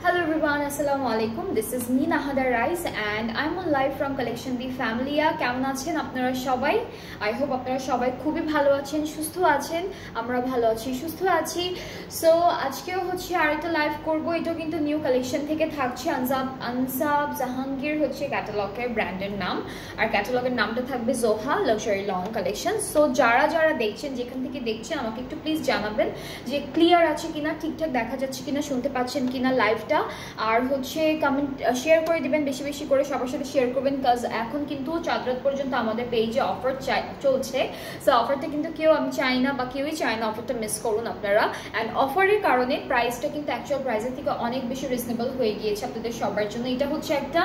Hello everyone, assalamu alaikum. This is me Nahada Rice and I'm on live from Collection B Familia. কেমন আছেন আপনারা সবাই? I hope আপনারা সবাই খুবই ভালো আছেন, সুস্থ আছেন। আমরা ভালো আছি, সুস্থ আছি। সো আজকেও হচ্ছে আরেকটা লাইভ করব। এটা কিন্তু নিউ কালেকশন থেকে থাকছে। আনসাব জাহাঙ্গীর হচ্ছে ক্যাটালগের ব্র্যান্ডের নাম, আর ক্যাটালগের নামটা থাকবে Zoha luxury lawn collection. So যারা যারা দেখছেন, যেখান থেকে দেখছেন, আমাকে একটু প্লিজ জানাবেন যে ক্লিয়ার আছে কিনা, ঠিকঠাক দেখা যাচ্ছে কিনা, শুনতে পাচ্ছেন কিনা লাইভটা। আর হচ্ছে কমেন্ট শেয়ার করে দিবেন, বেশি বেশি করে সবার সাথে শেয়ার করবেন, কাজ এখন কিন্তু চাঁদ রাত পর্যন্ত আমাদের পেজে অফার চলছে। সো অফারটা কিন্তু কেউ আমি চাই না বা কেউই চায় না অফারটা মিস করুন আপনারা। অ্যান্ড অফারের কারণে প্রাইসটা কিন্তু অ্যাকচুয়াল প্রাইসের থেকে অনেক বেশি রিজনেবল হয়ে গিয়েছে আপনাদের সবার জন্য। এটা হচ্ছে একটা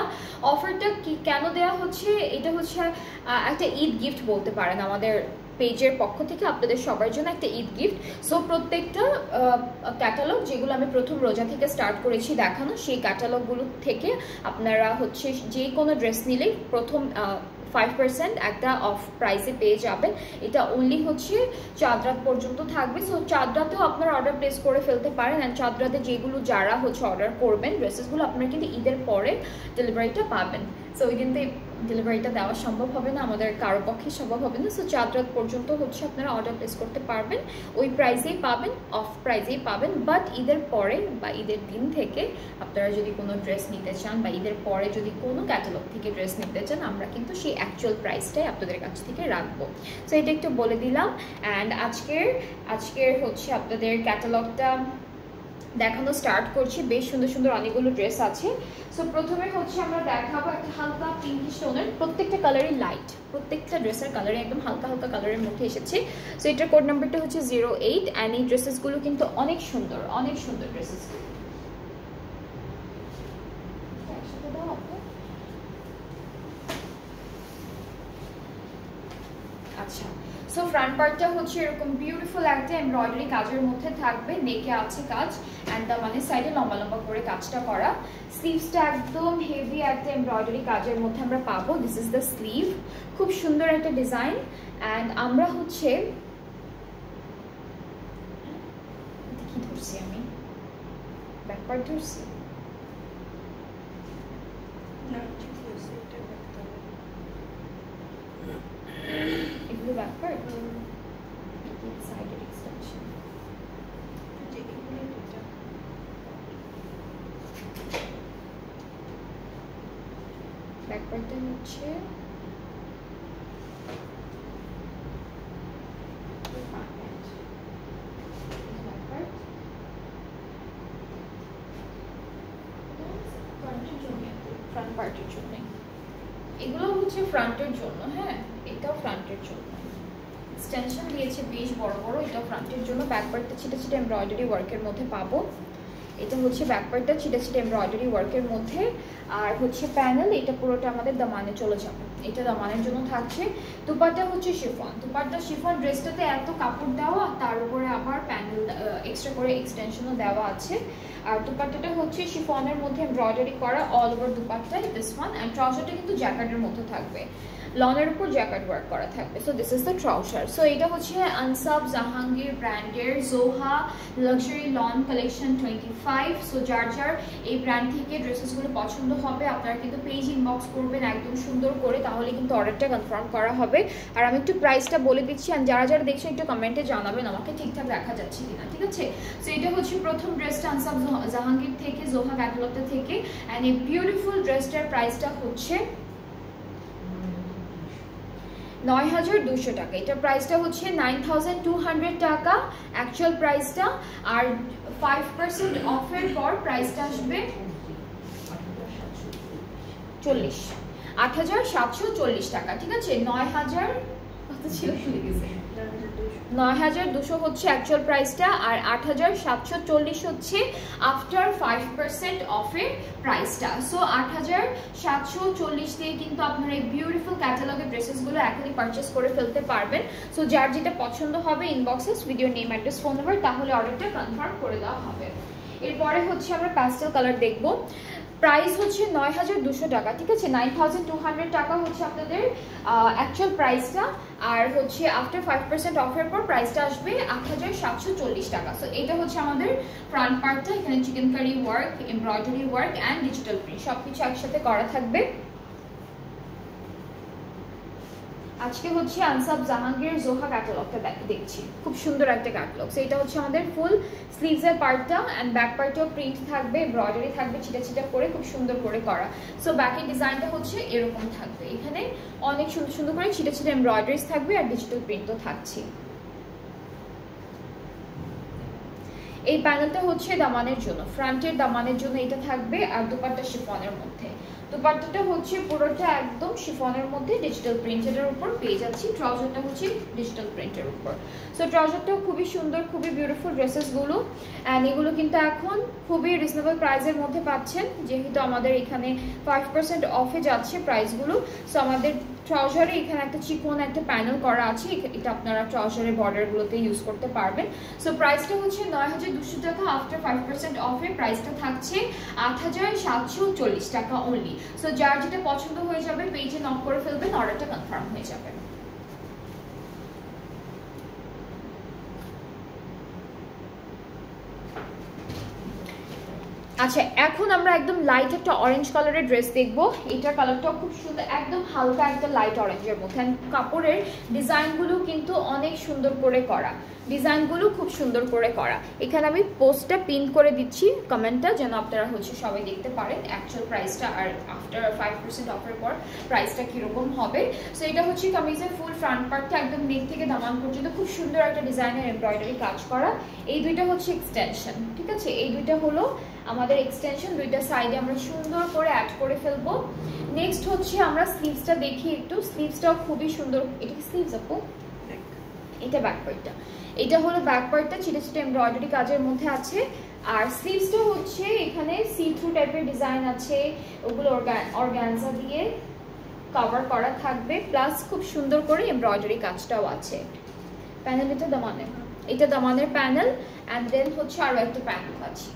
অফারটা কি কেন দেওয়া হচ্ছে, এটা হচ্ছে একটা ঈদ গিফট বলতে পারেন আমাদের পেজের পক্ষ থেকে আপনাদের সবার জন্য একটা ঈদ গিফট। সো প্রত্যেকটা ক্যাটালগ যেগুলো আমি প্রথম রোজা থেকে স্টার্ট করেছি দেখানো, সেই ক্যাটালগুলো থেকে আপনারা হচ্ছে যে কোনো ড্রেস নিলেই প্রথম 5% একটা অফ প্রাইসে পেয়ে যাবেন। এটা অনলি হচ্ছে চাঁদ রাত পর্যন্ত থাকবে। সো চাঁদ রাতেও আপনারা অর্ডার প্লেস করে ফেলতে পারেন। অ্যান্ড চাঁদ রাতে যেগুলো যারা হচ্ছে অর্ডার করবেন ড্রেসেসগুলো, আপনারা কিন্তু ঈদের পরে ডেলিভারিটা পাবেন। সো ওই দিন তো ডেলিভারিটা দেওয়া সম্ভব হবে না, আমাদের কারো পক্ষে সম্ভব হবে না। সো চাঁদ রাত পর্যন্ত হচ্ছে আপনারা অর্ডার প্লেস করতে পারবেন, ওই প্রাইসেই পাবেন, অফ প্রাইসেই পাবেন। বাট ঈদের পরে বা ঈদের দিন থেকে আপনারা যদি কোনো ড্রেস নিতে চান বা ঈদের পরে যদি কোনো ক্যাটালগ থেকে ড্রেস নিতে চান, আমরা কিন্তু সেই অ্যাকচুয়াল প্রাইসটাই আপনাদের কাছ থেকে রাখবো। সো এটা একটু বলে দিলাম। অ্যান্ড আজকের হচ্ছে আপনাদের ক্যাটালগটা দেখানো স্টার্ট করছি। বেশ সুন্দর সুন্দর অনেকগুলো ড্রেস আছে। সো প্রথমে হচ্ছে আমরা দেখাবো একটা হালকা পিঙ্কিশ টোনের, প্রত্যেকটা কালারই লাইট, প্রত্যেকটা ড্রেসের কালারই একদম হালকা হালকা কালারের মধ্যে এসেছে। সো এটার কোড নাম্বারটা হচ্ছে 08। অ্যান্ড এই ড্রেসেসগুলো কিন্তু অনেক সুন্দর, অনেক সুন্দর ড্রেসেস। আচ্ছা, সো ফ্রন্ট পার্টটা হচ্ছে এরকম বিউটিফুল একটা এমব্রয়ডারি কাজের মধ্যে থাকবে, নেকে আছে কাজ, অ্যান্ড মানে সাইডে লম্বা লম্বা করে কাজটা করা। স্লিভসটা একদম হেভি একটা এমব্রয়ডারি কাজের মধ্যে আমরা পাবো। দিস ইজ দ্য স্লিভ, খুব সুন্দর একটা ডিজাইন। অ্যান্ড আমরা হচ্ছে কি ধরছি, আমি ব্যাক পার্ট ধরছি এগুলো ব্যাক পার্ট, সাইডের এক্সটেনশন। ব্যাক পার্টটা হচ্ছে ফ্রন্ট পার্টের জন্য, এগুলো হচ্ছে ফ্রন্টের জন্য। হ্যাঁ, এটাও ফ্রন্টের জন্য, এক্সটেনশন দিয়েছে বেশ বড় বড়, এটাও ফ্রন্টের জন্য। ব্যাক পার্টটা ছিটা ছিটা এমব্রয়ডারি ওয়ার্কের মধ্যে পাবো। এটা হচ্ছে ব্যাক পার্টটা ছিটা ছিটা এমব্রয়ডারি ওয়ার্কের মধ্যে। আর হচ্ছে প্যানেল, এটা পুরোটা আমাদের দামানে চলে যাবে, এটা দামানের জন্য থাকছে। দুপাট্টা হচ্ছে শিফন, দুপাট্টা শিফন। ড্রেসটাতে এত কাপড় দেওয়া, তার উপরে আবার প্যানেল এক্সট্রা করে এক্সটেনশনও দেওয়া আছে। আর দুপাট্টাটা হচ্ছে শিফনের মধ্যে এমব্রয়ডারি করা all over dupatta, this one. And ট্রাউজারটা কিন্তু জ্যাকেটের মধ্যে থাকবে, লনের উপর জ্যাকেট ওয়ার্ক করা থাকবে। So this is the trouser. So এটা হচ্ছে আনসাব জাহাঙ্গীর ব্র্যান্ডের Zoha luxury lawn collection 25। So যার যার এই ব্র্যান্ড থেকে ড্রেসেসগুলো পছন্দ হবে, আপনারা কিন্তু পেজ ইনবক্স করবেন একদম সুন্দর করে, তাহলে কিন্তু অর্ডারটা কনফার্ম করা হবে। আর আমি একটু প্রাইসটা বলে দিচ্ছি, আর যারা যারা দেখছেন একটু কমেন্টে জানাবেন আমাকে ঠিকঠাক দেখা যাচ্ছে কিনা, ঠিক আছে? সো এটা হচ্ছে প্রথম ড্রেসটা আনসাব জাহাঙ্গীর থেকে, জোহা ক্যাটালগটা থেকে। অ্যান্ড এই বিউটিফুল ড্রেসটার প্রাইসটা হচ্ছে 9200 টাকা। এটা প্রাইসটা হচ্ছে 9200 টাকা অ্যাকচুয়াল প্রাইসটা। আর 5% অফের পর প্রাইসটা আসবে 8740 টাকা, ঠিক আছে? 9000 কত ছিল, ভুলে গেছি, 9200 হচ্ছে অ্যাকচুয়াল প্রাইসটা, আর 8740 হচ্ছে আফটার 5% অফের প্রাইসটা। সো 8740 দিয়ে কিন্তু আপনারা এই বিউটিফুল ক্যাটালগের ড্রেসেসগুলো এখনই পারচেস করে ফেলতে পারবেন। সো যার যেটা পছন্দ হবে ইনবক্সে video name, address, phone number, তাহলে অর্ডারটা কনফার্ম করে দেওয়া হবে। এরপরে হচ্ছে আমরা প্যাস্টেল কালার দেখবো। প্রাইস হচ্ছে 9200 টাকা, ঠিক আছে। 9200 টাকা হচ্ছে আপনাদের অ্যাকচুয়াল প্রাইসটা, আর হচ্ছে আফটার 5% অফের পর প্রাইসটা আসবে 8740 টাকা। সো এটা হচ্ছে আমাদের ফ্রন্ট পার্টটা, এখানে chikankari work, embroidery work and digital print সবকিছু একসাথে করা থাকবে। আজকে হচ্ছে আনসাব জাহাঙ্গীর জোহা ক্যাটালগটা দেখছি, খুব সুন্দর একটা ক্যাটালগ। সো এটা হচ্ছে আমাদের ফুল স্লিভসের পার্টটা, অ্যান্ড ব্যাক পার্টেও প্রিন্ট থাকবে, এমব্রয়ডারি থাকবে ছিটা ছিটা করে, খুব সুন্দর করে করা। সো ব্যাকের ডিজাইনটা হচ্ছে এরকম থাকবে, এখানে অনেক সুন্দর সুন্দর করে ছিটা ছিটা এমব্রয়ডারিজ থাকবে আর ডিজিটাল প্রিন্টও থাকছে। এই প্যানেলটা হচ্ছে দামানের জন্য, ফ্রন্টের দামানের জন্য এটা থাকবে, আর দুপাট্টা শিফনের মধ্যে। দুপাট্টাটা হচ্ছে পুরোটা একদম শিফনের মধ্যে ডিজিটাল প্রিন্টের উপর পেয়ে যাচ্ছি। ট্রাউজারটা হচ্ছে ডিজিটাল প্রিন্টের উপর। সো ট্রাউজারটাও খুবই সুন্দর, খুবই বিউটিফুল ড্রেসেসগুলো, অ্যান্ড এগুলো কিন্তু এখন খুবই রিজনেবল প্রাইসের মধ্যে পাচ্ছেন, যেহেতু আমাদের এখানে 5% অফে যাচ্ছে প্রাইসগুলো। সো আমাদের ট্রাউজারে এখানে একটা চিকন একটা প্যানেল করা আছে, এটা আপনারা ট্রাউজারের বর্ডারগুলোতে ইউজ করতে পারবেন। সো প্রাইসটা হচ্ছে 9200 টাকা, আফটার 5% অফে প্রাইসটা থাকছে 8740 টাকা অনলি। সো যার যেটা পছন্দ হয়ে যাবে পেজে নক করে ফেলবেন, অর্ডারটা কনফার্ম হয়ে যাবে। আচ্ছা, এখন আমরা একদম লাইট একটা অরেঞ্জ কালারের ড্রেস দেখবো। এটার কালারটাও খুব সুন্দর, একদম হালকা একটা লাইট অরেঞ্জের মধ্যে। কাপড়ের ডিজাইনগুলো কিন্তু অনেক সুন্দর করে করা, ডিজাইনগুলো খুব সুন্দর করে করা। এখানে আমি পোস্টটা পিন করে দিচ্ছি কমেন্টটা, যেন আপনারা হচ্ছে সবাই দেখতে পারেন অ্যাকচুয়াল প্রাইসটা, আর আফটার 5% অফের পর প্রাইসটা কীরকম হবে। সো এটা হচ্ছে কামিজের ফুল ফ্রন্ট পার্টটা, একদম নেক থেকে দামান পর্যন্ত খুব সুন্দর একটা ডিজাইনের এমব্রয়ডারি কাজ করা। এই দুইটা হচ্ছে এক্সটেনশন, ঠিক আছে, এই দুইটা হলো আমাদের এক্সটেনশন, দুইটা সাইডে আমরা সুন্দর করে অ্যাড করে ফেলবো। নেক্সট হচ্ছে আমরা স্লিভসটা দেখি একটু, স্লিভসটাও খুবই সুন্দর। এটা কি স্লিভস আপু? এটা ব্যাক পার্টটা, এটা হলো ব্যাক পার্টটা, ছিটে ছিটে এমব্রয়ডারি কাজের মধ্যে আছে। আর স্লিভসটা হচ্ছে এখানে সি থ্রু টাইপের ডিজাইন আছে, ওগুলো অর্গানজা দিয়ে কভার করা থাকবে, প্লাস খুব সুন্দর করে এমব্রয়ডারি কাজটাও আছে। প্যানেল এটা দামানের, এটা দামানের প্যানেল, অ্যান্ড দেন হচ্ছে আরো একটা প্যানেল আছে।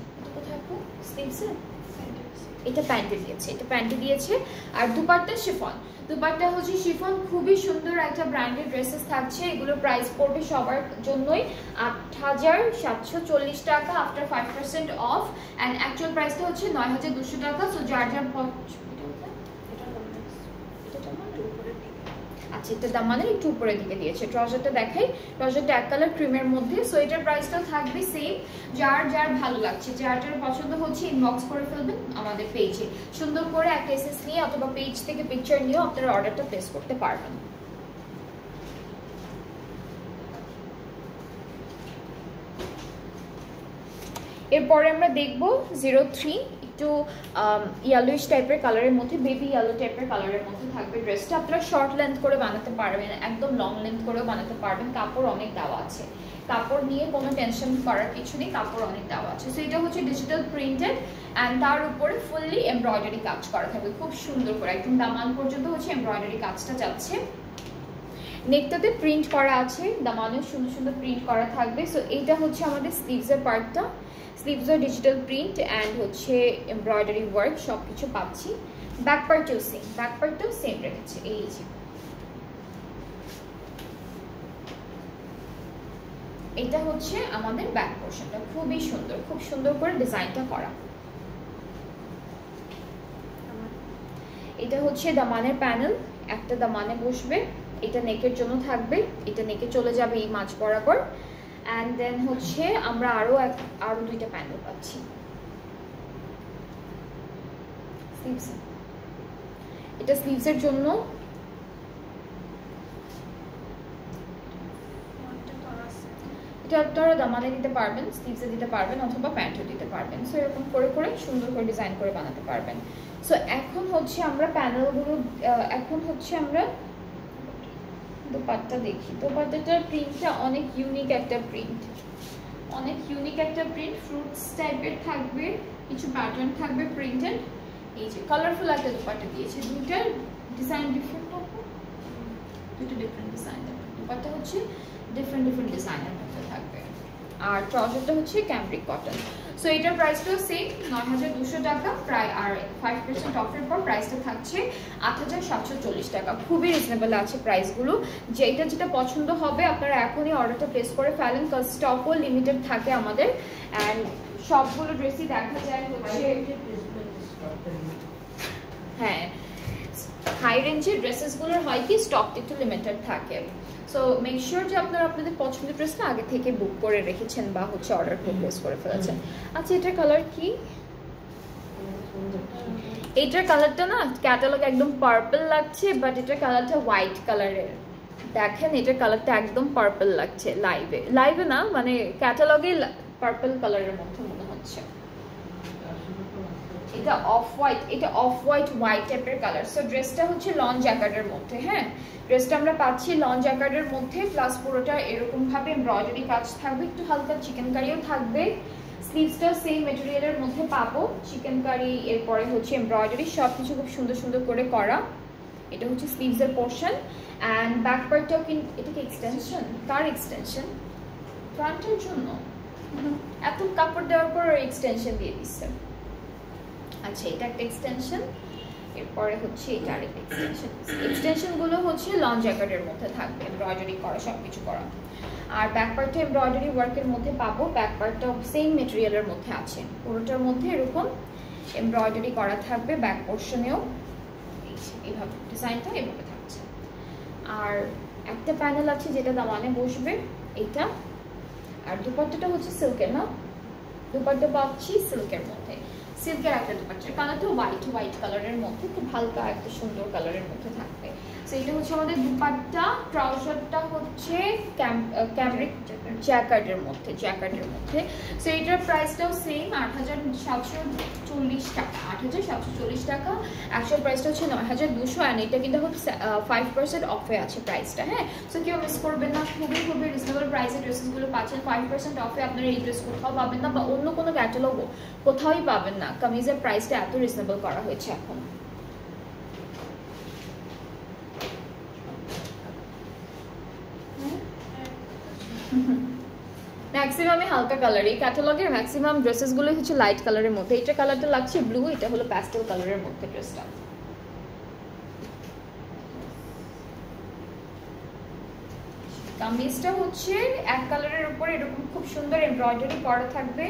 এটা প্যান্টে দিয়েছে, এটা প্যান্টে দিয়েছে। আর দুপাট্টা শিফন, দুপাট্টা হচ্ছে শিফন, খুবই সুন্দর একটা ব্র্যান্ডেড ড্রেসেস থাকছে। এগুলোর প্রাইস পড়বে সবার জন্যই 8740 টাকা আফটার 5% অফ, অ্যান্ড অ্যাকচুয়াল প্রাইসটা হচ্ছে 9200 টাকা। সো যার যার আচ্ছা, এটা দামানের একটু উপরের দিকে দিয়েছে। ট্রাউজারটা দেখাই, ট্রাউজারটা এক কালার ক্রিমের মধ্যে। সো এটার প্রাইসটা থাকবে সেম, যার যার ভালো লাগছে, যার যার পছন্দ হচ্ছে ইনবক্স করে ফেলবেন আমাদের পেজে। সুন্দর করে একটা এসএস নিয়ে অথবা পেজ থেকে পিকচার নিয়েও আপনারা অর্ডারটা প্লেস করতে পারবেন। এরপরে আমরা দেখবো 03, একটু ইয়েলোইশ টাইপের কালারের মধ্যে, বেবি ইয়েলো টাইপের কালারের মধ্যে থাকবে ড্রেসটা। আপনারা শর্ট লেন্থ করে বানাতে পারবেন, একদম লং লেন্থ করেও বানাতে পারবেন, কাপড় অনেক দেওয়া আছে, কাপড় নিয়ে কোনো টেনশন করার কিছু নেই, কাপড় অনেক দেওয়া আছে। সো এটা হচ্ছে ডিজিটাল প্রিন্টেড, অ্যান্ড তার উপরে ফুললি এমব্রয়ডারি কাজ করা থাকবে খুব সুন্দর করে, একদম দামান পর্যন্ত হচ্ছে এমব্রয়ডারি কাজটা যাচ্ছে। নেকটাতে প্রিন্ট করা আছে, দামানেও সুন্দর সুন্দর প্রিন্ট করা থাকবে। সো এইটা হচ্ছে আমাদের স্লিভসের পার্টটা, স্লিভসের ডিজিটাল প্রিন্ট অ্যান্ড হচ্ছে এমব্রয়ডারি ওয়ার্ক সব কিছু পাচ্ছি। ব্যাক পার্টটাও সেম, ব্যাক পার্টটাও সেম রেখেছে। এই যে এটা হচ্ছে আমাদের ব্যাক পোর্শনটা, খুবই সুন্দর, খুব সুন্দর করে ডিজাইনটা করা। এটা হচ্ছে দামানের প্যানেল, একটা দামানে বসবে, এটা নেকের জন্য থাকবে, এটা নেকে চলে যাবে এই মাঝ বরাবর। অ্যান্ড দেন হচ্ছে আমরা আরো দুইটা প্যানেল পাচ্ছি। এটা স্লিভসের জন্য, এটা আপনারা দামানে দিতে পারবেন, স্লিভসে দিতে পারবেন, অথবা প্যান্টও দিতে পারবেন। সো এরকম করে করে সুন্দর করে ডিজাইন করে বানাতে পারবেন। সো এখন হচ্ছে আমরা প্যানেলগুলো, এখন হচ্ছে আমরা দোপাট্টা দেখি। দোপাট্টাটার প্রিন্টটা অনেক ইউনিক একটা প্রিন্ট, অনেক ইউনিক একটা প্রিন্ট, ফ্রুটস টাইপের থাকবে, কিছু প্যাটার্ন থাকবে প্রিন্টেড। এই যে কালারফুল একটা দোপাট্টা দিয়েছে, দুইটার ডিজাইন ডিফারেন্ট থাকবে, দুটো ডিফারেন্ট ডিজাইন। দোপাট্টা হচ্ছে ডিফারেন্ট ডিফারেন্ট ডিজাইনের মধ্যে থাকবে। আর ট্রাউজারটা হচ্ছে ক্যামব্রিক কটন। সো এটার প্রাইসটাও সেম ৯,২০০ টাকা প্রায়, আর 5% অফের পর প্রাইসটা থাকছে ৮,৭৪০ টাকা। খুবই রিজনেবল আছে প্রাইসগুলো। যেটা যেটা পছন্দ হবে আপনারা এখনই অর্ডারটা প্লেস করে ফেলেন, কারণ স্টকও লিমিটেড থাকে আমাদের। অ্যান্ড সবগুলো ড্রেসই দেখা যায় হচ্ছে হ্যাঁ হাই রেঞ্জের ড্রেসেসগুলোর হয় কি স্টকটা একটু লিমিটেড থাকে। সো মেক শিওর যে আপনারা আপনাদের পছন্দের ড্রেসটা আগে থেকে বুক করে রেখেছেন বা হচ্ছে অর্ডার প্লেস করে ফেলেছেন। আচ্ছা এটার কালার কি? এটার কালারটা না ক্যাটালগ একদম পার্পল লাগছে, বাট এটার কালারটা হোয়াইট কালারের। দেখেন এটার কালারটা একদম পার্পল লাগছে লাইভে না, মানে ক্যাটালগে পার্পল কালারের মধ্যে মনে হচ্ছে। এটা অফ হোয়াইট টাইপের কালার। সো ড্রেসটা হচ্ছে লন জ্যাকেটের মধ্যে। হ্যাঁ ড্রেসটা আমরা পাচ্ছি লন জ্যাকেটের মধ্যে, প্লাস পুরোটা এরকম ভাবে এমব্রয়ডারি কাজ থাকবে, একটু হালকা চিকেন কারিও থাকবে। স্লিভসটা সেম মেটেরিয়ালের মধ্যে পাবো, চিকেন কারি, এরপরে হচ্ছে এমব্রয়ডারি, সবকিছু খুব সুন্দর সুন্দর করে করা। এটা হচ্ছে স্লিভসের পোর্শন। অ্যান্ড ব্যাক পার্টটাও কিন্তু এটা কি এক্সটেনশন? কার এক্সটেনশন? ফ্রন্টের জন্য এত কাপড় দেওয়ার পর এক্সটেনশন দিয়ে দিচ্ছে। আচ্ছা এটা একটা এক্সটেনশন, এরপরে হচ্ছে এটা আরেকটা এক্সটেনশন গুলো হচ্ছে লং জ্যাকেটের মধ্যে থাকবে, এমব্রয়ডারি করা, সবকিছু করা। আর ব্যাক পার্টটা এমব্রয়ডারি ওয়ার্কের মধ্যে পাবো, ব্যাক পার্টটা সেম মেটেরিয়ালের মধ্যে আছে, পুরোটার মধ্যে এরকম এমব্রয়ডারি করা থাকবে। ব্যাক পোর্শনেও এইভাবে ডিজাইনটা এভাবে থাকছে। আর একটা প্যানেল আছে যেটা দামানে বসবে এইটা। আর দুপাট্টাটা হচ্ছে সিল্কের, না দুপাট্টা পাচ্ছি সিল্কের মধ্যে, সিল্কের একটা দুপাট্টার কালারটা হোয়াইট কালারের মধ্যে, খুব হালকা একটা সুন্দর কালারের মধ্যে থাকবে। সো এটা হচ্ছে আমাদের দুপাট্টা। ট্রাউজারটা হচ্ছে ক্যামব্রিক জ্যাকেটের মধ্যে। সো এটার প্রাইসটাও সেম ৮,৭৪০ টাকা। ৮,৭৪০ টাকা। অ্যাকচুয়াল প্রাইসটা হচ্ছে ৯,২০০, অ্যান্ড এটা কিন্তু 5% অফে আছে প্রাইসটা। হ্যাঁ সো কেউ মিস করবেন না, খুবই রিজনেবল প্রাইসে ড্রেসেসগুলো পাচ্ছেন। 5% অফে আপনারা এই ড্রেস কোথাও পাবেন না, বা অন্য কোনো ক্যাটালগও কোথাওই পাবেন না। কামিজের প্রাইসটা এত রিজনেবল করা হয়েছে এখন। ম্যাক্সিমামই হালকা কালার, এই ক্যাটালগের ম্যাক্সিমাম ড্রেসেসগুলো হচ্ছে লাইট কালারের মধ্যে। এটা কালারটা লাগছে ব্লু, এটা হলো প্যাস্টেল কালারের মধ্যে ড্রেসটা। কামিজটা হচ্ছে এক কালারের উপর এরকম খুব সুন্দর এমব্রয়ডারি করা থাকবে,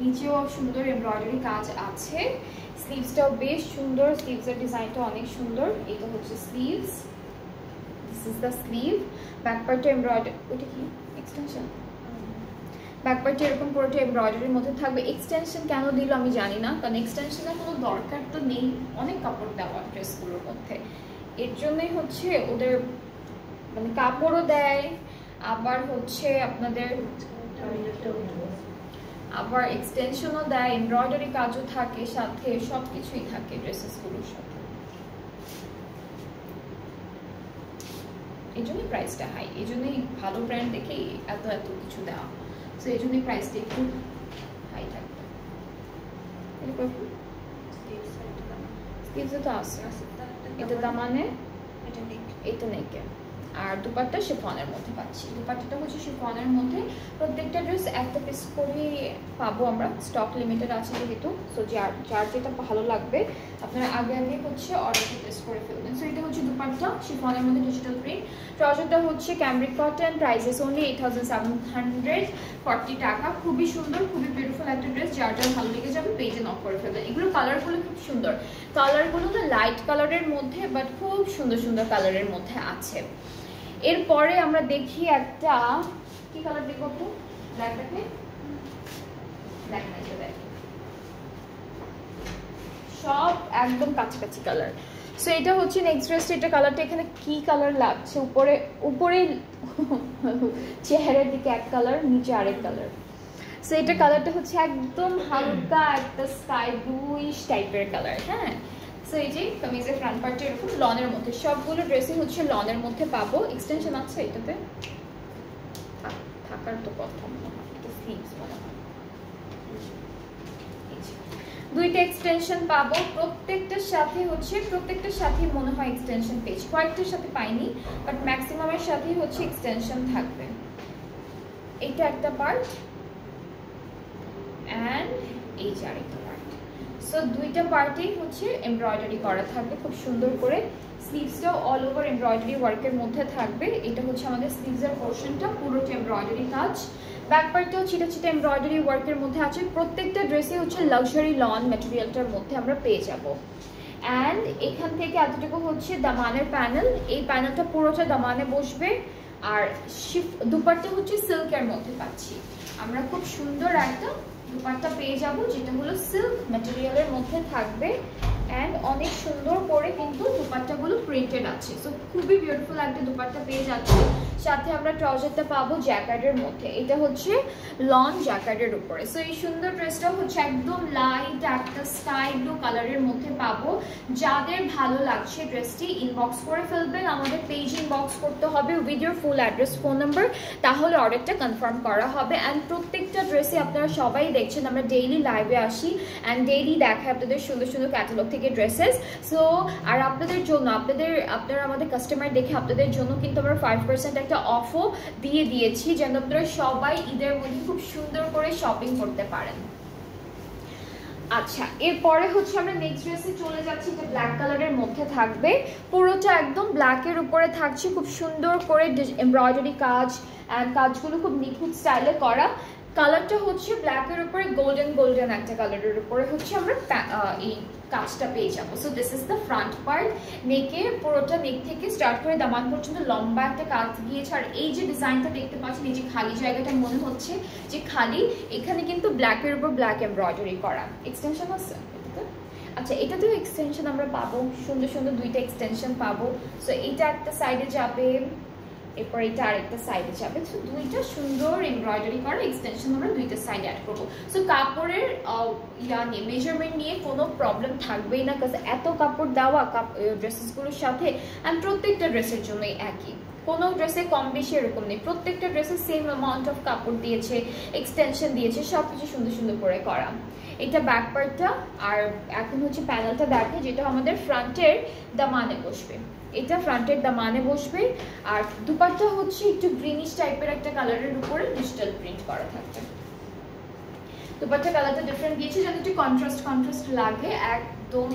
নিচেও সুন্দর এমব্রয়ডারি কাজ আছে। স্লিভসটাও বেশ সুন্দর, স্লিভসের ডিজাইনটা অনেক সুন্দর। এটা হচ্ছে sleeves, this is the sleeve. Back পার্টে এমব্রয়ডারি, ওটা কি এক্সটেনশন? ব্যাক পার্টে এরকম পুরোটা এমব্রয়ডারির মধ্যে থাকবে। এক্সটেনশন কেন দিল আমি জানি না, কারণ এক্সটেনশনের কোনো দরকার তো নেই, অনেক কাপড় দেওয়া ড্রেসগুলোর মধ্যে। এর জন্যই হচ্ছে ওদের মানে কাপড়ও দেয়, আবার হচ্ছে আপনাদের আবার এক্সটেনশনও দেয়, এমব্রয়ডারি কাজও থাকে সাথে, সবকিছুই থাকে ড্রেসেসগুলোর সাথে। এই জন্যই প্রাইসটা হাই, এই জন্যই ভালো ব্র্যান্ড দেখেই এত কিছু দেওয়া। সো এই জন্যই প্রাইসটা একটু হাই থাকবে। স্লিভসে তো আছে, এটা দামানে, এটা নেকে। আর দুপাট্টা শিফনের মধ্যে পাচ্ছি, দুপাট্টাটা হচ্ছে শিফনের মধ্যে। প্রত্যেকটা ড্রেস একটা পিস করে পাবো আমরা, স্টক লিমিটেড আছে যেহেতু। সো যার যেটা ভালো লাগবে আপনারা আগে হচ্ছে অর্ডারটা প্লেস করে ফেলবেন। সো এটা হচ্ছে দুপাট্টা শিফনের মধ্যে ডিজিটাল প্রিন্ট। ট্রাউজারটা হচ্ছে ক্যামব্রিক কটন, প্রাইসেস অনলি 8,740 টাকা। খুবই সুন্দর, খুবই বিউটিফুল একটা ড্রেস, যার ভালো লেগে যাবে পেজে নক করে ফেলবেন। এগুলো কালারগুলো খুব সুন্দর, কালারগুলো না লাইট কালারের মধ্যে, বাট খুব সুন্দর সুন্দর কালারের মধ্যে আছে। এরপরে আমরা দেখি একটা কি কালার দেখবো, একটু ব্ল্যাক দেখে, ব্ল্যাক না এটা দেখ, সব একদম কাছাকাছি কালার। সো এটা হচ্ছে নেক্সট ড্রেস। এটা কালারটা এখানে কি কালার লাগছে, উপরে চেহারার দিকে এক কালার, নিচে আরেক কালার। সো এটা কালারটা হচ্ছে একদম হালকা একটা স্কাই ব্লুইশ টাইপের কালার। হ্যাঁ সো এই যে কামিজের ফ্রন্ট পার্টটা এরকম লনের মধ্যে, সবগুলো ড্রেসই হচ্ছে লনের মধ্যে পাবো। এক্সটেনশন আছে এটাতে, থাকার তো কথা মনে হয়, এটা স্লিভস মনে হয়। দুইটা এক্সটেনশন পাবো, প্রত্যেকটার সাথে মনে হয় এক্সটেনশন পেয়েছি, কয়েকটার সাথে পাইনি, বাট ম্যাক্সিমামের সাথেই হচ্ছে এক্সটেনশন থাকবে। এটা একটা পার্ট, অ্যান্ড এই যে আরেকটা পার্ট। সো দুইটা পার্টেই হচ্ছে এমব্রয়ডারি করা থাকবে খুব সুন্দর করে। স্লিভসটাও অল ওভার এমব্রয়ডারি ওয়ার্কের মধ্যে থাকবে। এটা হচ্ছে আমাদের স্লিভসের পোর্শনটা, পুরোটা এমব্রয়ডারি কাজ। ব্যাক পার্টটাও ছিটা ছিটা এমব্রয়ডারি ওয়ার্কের মধ্যে আছে। প্রত্যেকটা ড্রেসে হচ্ছে লাক্সারি লন ম্যাটেরিয়ালটার মধ্যে আমরা পেয়ে যাব। অ্যান্ড এখান থেকে এতটুকু হচ্ছে দামানের প্যানেল, এই প্যানেলটা পুরোটা দামানে বসবে। আর দুপাট্টা হচ্ছে সিল্কের মধ্যে পাচ্ছি আমরা, খুব সুন্দর একটা দুপাট্টা পেয়ে যাব যেটা হলো সিল্ক ম্যাটেরিয়ালের মধ্যে থাকবে। অ্যান্ড অনেক সুন্দর করে কিন্তু দুপাট্টাগুলো প্রিন্টেড আছে। সো খুবই বিউটিফুল একটা দুপাট্টা পেয়ে যাচ্ছে। সাথে আমরা ট্রাউজারটা পাবো জ্যাকেটের মধ্যে, এটা হচ্ছে লন জ্যাকেটের উপরে। সো এই সুন্দর ড্রেসটা হচ্ছে একদম লাইট একটা স্কাই ব্লু কালারের মধ্যে পাবো। যাদের ভালো লাগছে ড্রেসটি ইনবক্স করে ফেলবেন, আমাদের পেজ ইনবক্স করতে হবে with your full address, phone number, তাহলে অর্ডারটা কনফার্ম করা হবে। অ্যান্ড প্রত্যেকটা ড্রেসে আপনারা সবাই দেখছেন আমরা ডেইলি লাইভে আসি অ্যান্ড ডেইলি দেখাই আপনাদের সুন্দর সুন্দর ক্যাটালগ থেকে ড্রেসেস। সো আর আপনাদের জন্য আপনারা আমাদের কাস্টমার দেখে আপনাদের জন্য কিন্তু আমরা 5% একটা অফও দিয়ে দিয়েছি, যেন আপনারা সবাই ঈদের মধ্যে খুব সুন্দর করে শপিং করতে পারেন। আচ্ছা, এরপরে হচ্ছে আমরা নেক্সট ড্রেসে চলে যাচ্ছি। এটা ব্ল্যাক কালারের মধ্যে থাকবে, পুরোটা একদম ব্ল্যাকের উপরে থাকছে খুব সুন্দর করে এমব্রয়ডারি কাজ অ্যান্ড কাজগুলো খুব নিখুঁত স্টাইলে করা। কালারটা হচ্ছে ব্ল্যাকের উপরে গোল্ডেন একটা কালারের উপরে হচ্ছে আমরা এই কাজটা পেয়ে যাবো। So this is the front part. নেকের পুরোটা নেক থেকে স্টার্ট করে দামান পর্যন্ত লম্বা একটা কাজ গিয়েছে। আর এই যে ডিজাইনটা দেখতে পাচ্ছেন, এই যে খালি জায়গাটা মনে হচ্ছে যে খালি, এখানে কিন্তু ব্ল্যাকের উপর ব্ল্যাক এমব্রয়ডারি করা। এক্সটেনশন আছে, আচ্ছা এটাতেও এক্সটেনশন আমরা পাবো, সুন্দর সুন্দর দুইটা এক্সটেনশন পাবো। সো এটা একটা সাইডে যাবে, এরপর এটা আরেকটা সাইডে যাবে। সো দুইটা সুন্দর এমব্রয়ডারি করা এক্সটেনশন আমরা দুইটা সাইডে অ্যাড করবো। সো কাপড়ের মেজারমেন্ট নিয়ে কোনো প্রবলেম থাকবেই না, কারণ এত কাপড় দেওয়া ড্রেসেসগুলোর সাথে। অ্যান্ড প্রত্যেকটা ড্রেসের জন্যই একই, কোনো ড্রেসে কম বেশি এরকম নেই, প্রত্যেকটা ড্রেসে সেম অ্যামাউন্ট অফ কাপড় দিয়েছে, এক্সটেনশন দিয়েছে, সব কিছু সুন্দর সুন্দর করে করা। এটা ব্যাক পার্টটা। আর এখন হচ্ছে প্যানেলটা দেখে, যেটা আমাদের ফ্রন্টের দামানে বসবে। এটা ফ্রন্টের দামানে বসবে। আর দুপাট্টা হচ্ছে একটু গ্রিনিশ টাইপের একটা কালারের উপরে ডিজিটাল প্রিন্ট করা থাকবে। দুপাট্টা কালারটা ডিফারেন্ট দিয়েছে যেন একটু কন্ট্রাস্ট লাগে, একদম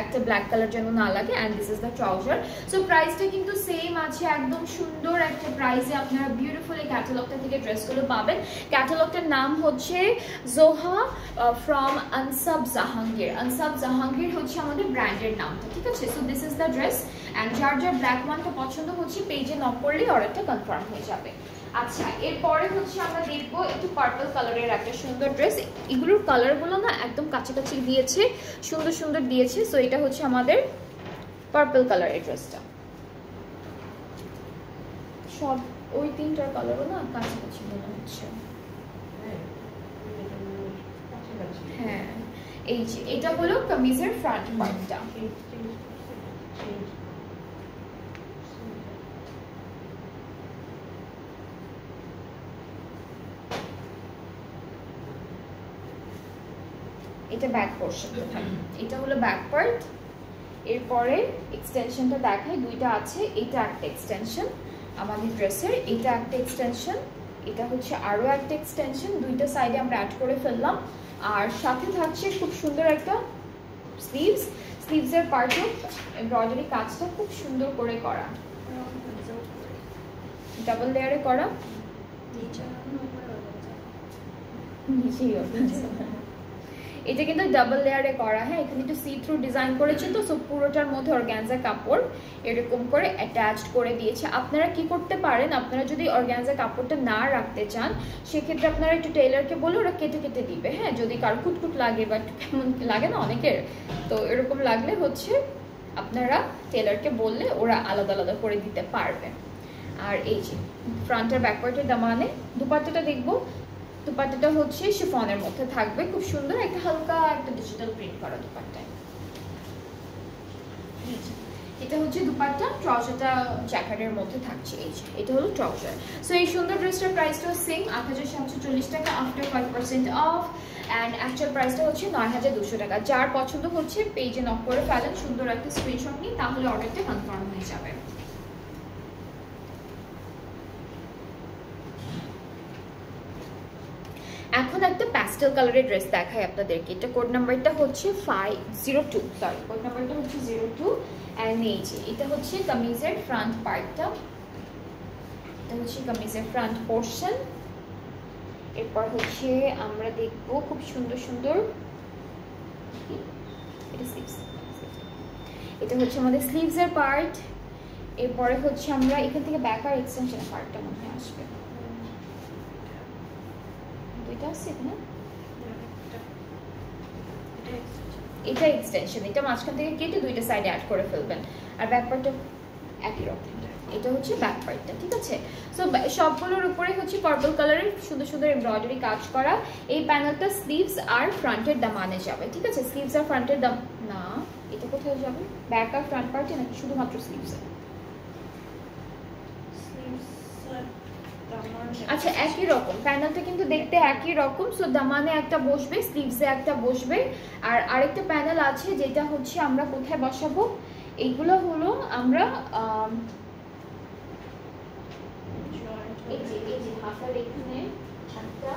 একটা ব্ল্যাক কালার যেন না লাগে। And this is the trouser. So প্রাইসটা কিন্তু সেম আছে, একদম সুন্দর একটা প্রাইসে আপনারা বিউটিফুল এই ক্যাটালগটা থেকে ড্রেসগুলো পাবেন। ক্যাটালগটার নাম হচ্ছে জোহা ফ্রম আনসাব জাহাঙ্গীর। আনসাব জাহাঙ্গীর হচ্ছে আমাদের ব্র্যান্ডের নামটা, ঠিক আছে? So this is the dress. And যার ব্ল্যাক ওয়ানটা পছন্দ হচ্ছে পেজে নক করলেই অর্ডারটা কনফার্ম হয়ে যাবে। আচ্ছা, এরপরে হচ্ছে আমরা দেখবো একটু পার্পল কালারের একটা সুন্দর ড্রেস। এগুলোর কালারগুলো না একদম কাছাকাছি দিয়েছে, সুন্দর সুন্দর দিয়েছে। সো এটা হচ্ছে আমাদের পার্পল কালারের ড্রেসটা। সব ওই তিনটার কালারও না কাছাকাছি মনে হচ্ছে। হ্যাঁ, এই যে এটা হলো কামিজের ফ্রন্ট পার্টটা। এটা ব্যাক পোর্শনটা থাকে, এটা হলো ব্যাক পার্ট। এরপরে এক্সটেনশনটা দেখায়, দুইটা আছে। এটা একটা এক্সটেনশন আমাদের ড্রেসের, এটা একটা এক্সটেনশন, এটা হচ্ছে আরও একটা এক্সটেনশন। দুইটা সাইডে আমরা অ্যাড করে ফেললাম। আর সাথে থাকছে খুব সুন্দর একটা স্লিভসের পার্টও এমব্রয়ডারি কাজটা খুব সুন্দর করে করা, ডাবল লেয়ারে করা। এটা কিন্তু ডাবল লেয়ারে করা। হ্যাঁ, এখানে একটু সি থ্রু ডিজাইন করেছে, তো সো পুরোটার মধ্যে অর্গানজা কাপড় এরকম করে অ্যাটাচড করে দিয়েছে। আপনারা কি করতে পারেন, আপনারা যদি অর্গানজা কাপড়টা না রাখতে চান সেক্ষেত্রে আপনারা একটু টেইলারকে বলে ওরা কেটে কেটে দিবে। হ্যাঁ, যদি কারো কুটকুট লাগে বা কেমন লাগে না অনেকের, তো এরকম লাগলে হচ্ছে আপনারা টেইলারকে বললে ওরা আলাদা আলাদা করে দিতে পারবে। আর এই যে ফ্রন্ট আর ব্যাক পার্টের দামানে দুপাট্টাটা দেখবো। দুপাট্টাটা হচ্ছে শিফনের মধ্যে থাকবে, খুব সুন্দর একটা হালকা একটা ডিজিটাল প্রিন্ট করা দুপাট্টায়। এটা হচ্ছে দুপাট্টা, ট্রাউজারটা জ্যাকেটের মধ্যে থাকছে। এই যে এটা হলো ট্রাউজার। সো এই সুন্দর ড্রেসটার প্রাইসটাও সেম ৮৭৪০ টাকা আফটার 5% অফ। অ্যান্ড অ্যাকচুয়াল প্রাইসটা হচ্ছে ৯২০০ টাকা। যার পছন্দ হচ্ছে পেজে নক করে ফেলেন, সুন্দর একটা স্ক্রিনশট নিয়ে, তাহলে অর্ডারটা কনফার্ম হয়ে যাবে। এখন একটা প্যাস্টেল কালারের ড্রেস দেখাই আপনাদেরকে। এটা কোড নাম্বারটা হচ্ছে 502, সরি কোড নাম্বারটা হচ্ছে 02। অ্যান্ড এই যে এটা হচ্ছে কামিজের ফ্রন্ট পার্টটা, এটা হচ্ছে কামিজের ফ্রন্ট পোর্শন। এরপর হচ্ছে আমরা দেখবো খুব সুন্দর সুন্দর, এটা হচ্ছে আমাদের স্লিভসের পার্ট। এরপরে হচ্ছে আমরা এখান থেকে ব্যাক আর এক্সটেনশন পার্টটা মনে হয় আসবে, দুইটা আছে না, এটা এক্সটেনশন, এটা মাঝখান থেকে কেটে দুইটা সাইডে অ্যাড করে ফেলবেন। আর ব্যাক পার্টটা একই রকম, এটা হচ্ছে ব্যাক পার্টটা, ঠিক আছে। সো সবগুলোর উপরে হচ্ছে পার্পল কালারের সুন্দর সুন্দর এমব্রয়ডারি কাজ করা। এই প্যানেলটা স্লিভস আর ফ্রন্টের দামানে যাবে, ঠিক আছে। স্লিভস আর ফ্রন্টের দাম না, এটা কোথায় যাবে, ব্যাক আর ফ্রন্ট পার্টে নাকি শুধুমাত্র স্লিভসে? আচ্ছা একই রকম, প্যানেলটা কিন্তু দেখতে একই রকম। সো দামানে একটা বসবে, স্লিভসে একটা বসবে। আর আরেকটা প্যানেল আছে যেটা হচ্ছে আমরা কোথায় বসাবো, এইগুলো হলো আমরা এই যে হাতার এখানে একটা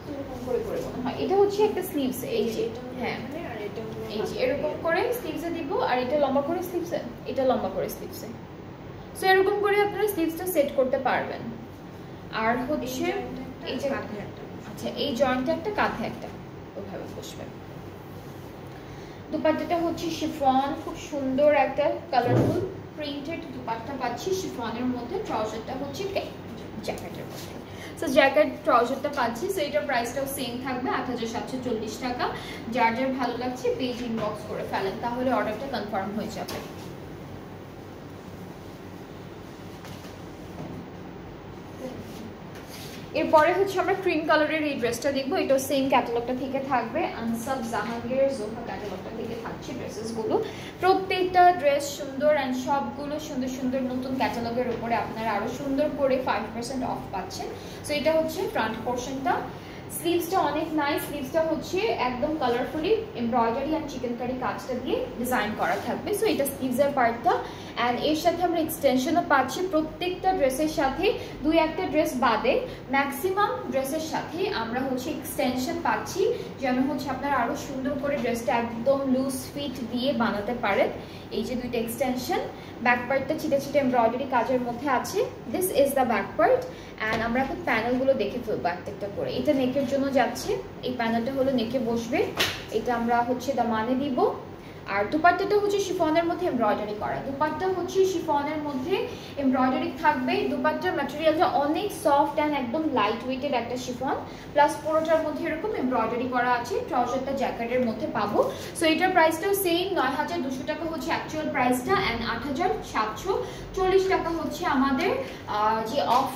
এরকম করে করে মনে হয় এটা হচ্ছে একটা স্লিভসে, এই যে হ্যাঁ এই যে এরকম করে স্লিভসে দিব। আর এটা লম্বা করে স্লিভসে, এটা লম্বা করে স্লিভসে। সো এরকম করে আপনারা স্লিভসটা সেট করতে পারবেন। আর হচ্ছে এই যে আচ্ছা এই জয়েন্টে একটা কাঁধে একটা ওইভাবে বসবে। দুপাট্টাটা হচ্ছে শিফন, খুব সুন্দর একটা কালারফুল প্রিন্টেড দুপাট্টা পাচ্ছি শিফনের মধ্যে। ট্রাউজারটা হচ্ছে জ্যাকেটের মধ্যে। সো জ্যাকেট ট্রাউজারটা পাচ্ছি। সো এটার প্রাইসটাও সেম থাকবে 8740 টাকা। যার যার ভালো লাগছে পেজ ইনবক্স করে ফেলেন, তাহলে অর্ডারটা কনফার্ম হয়ে যাবে। এরপরে হচ্ছে আমরা ক্রিম কালারের এই ড্রেসটা দেখবো। এটা সেম ক্যাটালগটা থেকে থাকবে, আনসাব জাহাঙ্গীর জোহা ক্যাটালগটা থেকে থাকছে ড্রেসেসগুলো। প্রত্যেকটা ড্রেস সুন্দর অ্যান্ড সবগুলো সুন্দর সুন্দর নতুন ক্যাটালগের উপরে আপনারা আরো সুন্দর করে 5% অফ পাচ্ছেন। সো এটা হচ্ছে ফ্রন্ট পোর্শনটা। স্লিভসটা অনেক নাইস, স্লিভসটা হচ্ছে একদম colourfully embroidery and chikankari কাজটা দিয়ে ডিজাইন করা থাকবে। সো এটা স্লিভসের পার্টটা। অ্যান্ড এর সাথে আমরা এক্সটেনশনও পাচ্ছি প্রত্যেকটা ড্রেসের সাথে, দুই একটা ড্রেস বাদে ম্যাক্সিমাম ড্রেসের সাথে আমরা হচ্ছে এক্সটেনশন পাচ্ছি, যেন হচ্ছে আপনারা আরো সুন্দর করে ড্রেসটা একদম লুজ ফিট দিয়ে বানাতে পারেন। এই যে দুইটা এক্সটেনশন, ব্যাক পার্টটা ছিটে ছিটে এমব্রয়ডারি কাজের মধ্যে আছে। This is the back part. And আমরা এখন প্যানেলগুলো দেখে ফেলবো একটা করে। এটা নেকের জন্য যাচ্ছে, এই প্যানেলটা হলো নেকে বসবে, এটা আমরা হচ্ছে দামানে দিব। আর দুপাট্টাটা হচ্ছে শিফনের মধ্যে এমব্রয়ডারি করা, দুপাট্টা হচ্ছে শিফনের মধ্যে এমব্রয়ডারি থাকবে। দুপাট্টার ম্যাটেরিয়ালটা অনেক সফট অ্যান্ড একদম লাইট ওয়েটেড একটা শিফন, প্লাস পুরোটার মধ্যে এরকম এমব্রয়ডারি করা আছে। ট্রাউজারটা জ্যাকেটের মধ্যে পাবো। সো এটার প্রাইসটাও সেম 9200 টাকা হচ্ছে অ্যাকচুয়াল প্রাইসটা, অ্যান্ড 8740 টাকা হচ্ছে আমাদের যে অফ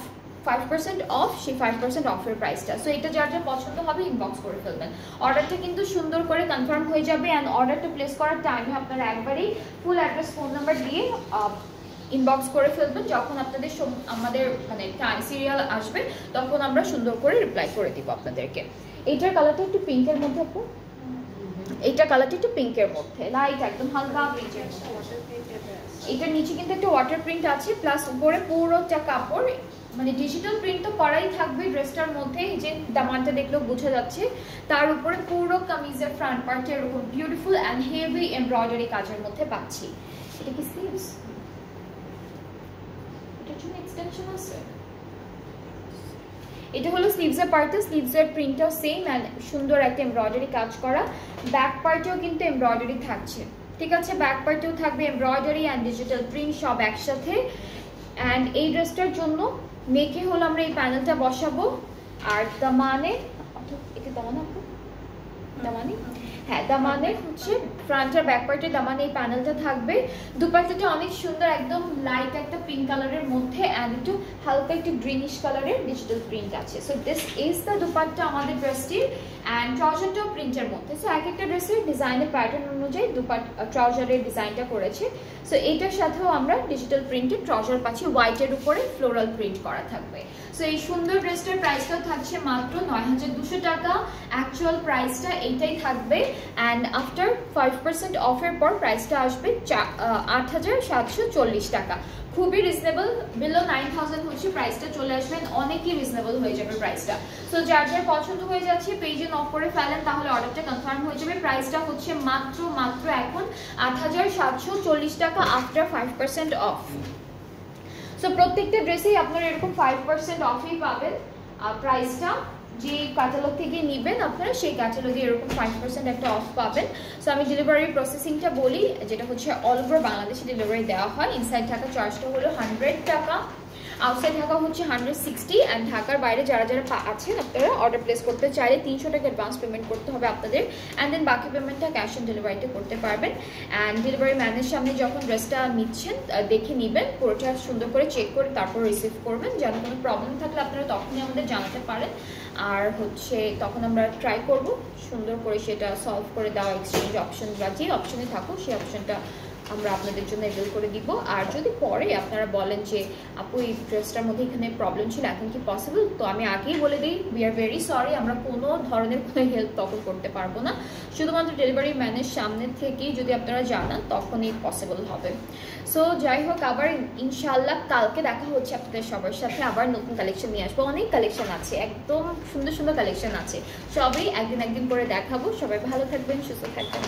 5% অফ, সেই 5% অফের প্রাইসটা। সো এটা যার যার পছন্দ হবে ইনবক্স করে ফেলবেন। অর্ডারটা কিন্তু সুন্দর করে কনফার্ম হয়ে যাবে। অ্যান্ড অর্ডারটা প্লেস করার টাইমে আপনারা একবারেই ফুল অ্যাড্রেস ফোন নাম্বার দিয়ে ইনবক্স করে ফেলবেন। যখন আপনাদের আমাদের মানে সিরিয়াল আসবে তখন আমরা সুন্দর করে রিপ্লাই করে দিব আপনাদেরকে। এইটার কালারটা একটু পিঙ্কের মধ্যে আপু, এইটার কালারটা একটু পিঙ্কের মধ্যে, লাইট একদম হালকা পিঙ্কের মধ্যে। এটার নিচে কিন্তু একটা ওয়াটার প্রিন্ট আছে, প্লাস উপরে পুরোটা কাপড় মানে ডিজিটাল প্রিন্ট তো করাই থাকবে ড্রেসটার মধ্যে। এই যে দামানটা দেখলেও বোঝা যাচ্ছে। তার উপরে পুরো কামিজের ফ্রন্ট পার্টে এরকম বিউটিফুল অ্যান্ড হেভি এমব্রয়ডারি কাজের মধ্যে পাচ্ছি। এটা কি স্লিভস? এটার জন্য এক্সটেনশন আছে। এটা হলো স্লিভসের পার্টটা, স্লিভসের প্রিন্টটাও সেম অ্যান্ড সুন্দর একটা এমব্রয়ডারি কাজ করা। ব্যাক পার্টেও কিন্তু এমব্রয়ডারি থাকছে, ঠিক আছে। ব্যাক পার্টেও থাকবে এমব্রয়ডারি অ্যান্ড ডিজিটাল প্রিন্ট সব একসাথে। অ্যান্ড এই ড্রেসটার জন্য নেকে হলো আমরা এই প্যানেলটা বসাবো। আর দামানে, এটা দামানে আপু, দামানে হ্যাঁ দামানে হচ্ছে ফ্রন্ট আর ব্যাক পার্টের দামানে এই প্যানেলটা থাকবে। দুপাট্টাটা অনেক সুন্দর, একদম লাইট একটা পিঙ্ক কালারের মধ্যে অ্যান্ড একটু হালকা একটু গ্রিনিশ কালারের ডিজিটাল প্রিন্ট আছে। So this is the dupatta আমাদের ড্রেসটির। অ্যান্ড ট্রাউজারটাও প্রিন্টের মধ্যে। সো এক একটা ড্রেসের ডিজাইনের প্যাটার্ন অনুযায়ী ট্রাউজারের ডিজাইনটা করেছে। সো এইটার সাথেও আমরা ডিজিটাল প্রিন্টের ট্রাউজার পাচ্ছি, হোয়াইটের উপরে ফ্লোরাল প্রিন্ট করা থাকবে। সো এই সুন্দর ড্রেসটার প্রাইসটাও থাকছে মাত্র 9200 টাকা। অ্যাকচুয়াল প্রাইসটা এইটাই থাকবে। অ্যান্ড আফটার 5% অফের পর প্রাইসটা আসবে 8,740 টাকা। খুবই রিজনেবল, বিলো 9,000 হচ্ছে প্রাইসটা চলে আসবেন, অনেকই রিজনেবল হয়ে যাবে প্রাইসটা। সো যার যার পছন্দ হয়ে যাচ্ছে পেজে নক করে ফেলেন, তাহলে অর্ডারটা কনফার্ম হয়ে যাবে। প্রাইসটা হচ্ছে মাত্র এখন 8,740 টাকা আফটার 5% অফ। সো প্রত্যেকটা ড্রেসেই আপনারা এরকম 5% অফই পাবেন। প্রাইসটা যে ক্যাটালগ থেকে নেবেন আপনারা, সেই ক্যাটালগে এরকম 5% একটা অফ পাবেন। সো আমি ডেলিভারি প্রসেসিংটা বলি, যেটা হচ্ছে অল ওভার বাংলাদেশে ডেলিভারি দেওয়া হয়। ইনসাইড ঢাকা চার্জটা হলো 100 টাকা, আউটসাইড ঢাকা হচ্ছে 160, অ্যান্ড ঢাকার বাইরে যারা যারা আছেন আপনারা অর্ডার প্লেস করতে চাইলে 300 টাকা অ্যাডভান্স পেমেন্ট করতে হবে আপনাদের, অ্যান্ড দেন বাকি পেমেন্টটা ক্যাশ অন ডেলিভারিতে করতে পারবেন। অ্যান্ড ডেলিভারি ম্যানের সামনে যখন ড্রেসটা নিচ্ছেন দেখে নেবেন, পুরোটা সুন্দর করে চেক করে তারপর রিসিভ করবেন। যেন কোনো প্রবলেম থাকলে আপনারা তখনই আমাদের জানাতে পারেন, আর হচ্ছে তখন আমরা ট্রাই করব সুন্দর করে সেটা সলভ করে দেওয়া। এক্সচেঞ্জ অপশন বা যে অপশনে থাকুক সেই অপশনটা আমরা আপনাদের জন্য এভেল করে দিব। আর যদি পরে আপনারা বলেন যে আপু এই ড্রেসটার মধ্যে এখানে প্রবলেম ছিল, এখন কি পসিবল, তো আমি আগেই বলে দিই উই আর ভেরি সরি, আমরা কোনো ধরনের কোনো হেল্প তখন করতে পারবো না। শুধুমাত্র ডেলিভারি ম্যানের সামনে থেকেই যদি আপনারা জানান তখনই পসিবল হবে। সো যাই হোক, আবার ইনশাল্লাহ কালকে দেখা হচ্ছে আপনাদের সবার সাথে, আবার নতুন কালেকশন নিয়ে আসবো। অনেক কালেকশন আছে, একদম সুন্দর সুন্দর কালেকশন আছে, সবই একদিন করে দেখাবো। সবাই ভালো থাকবেন, সুস্থ থাকবেন।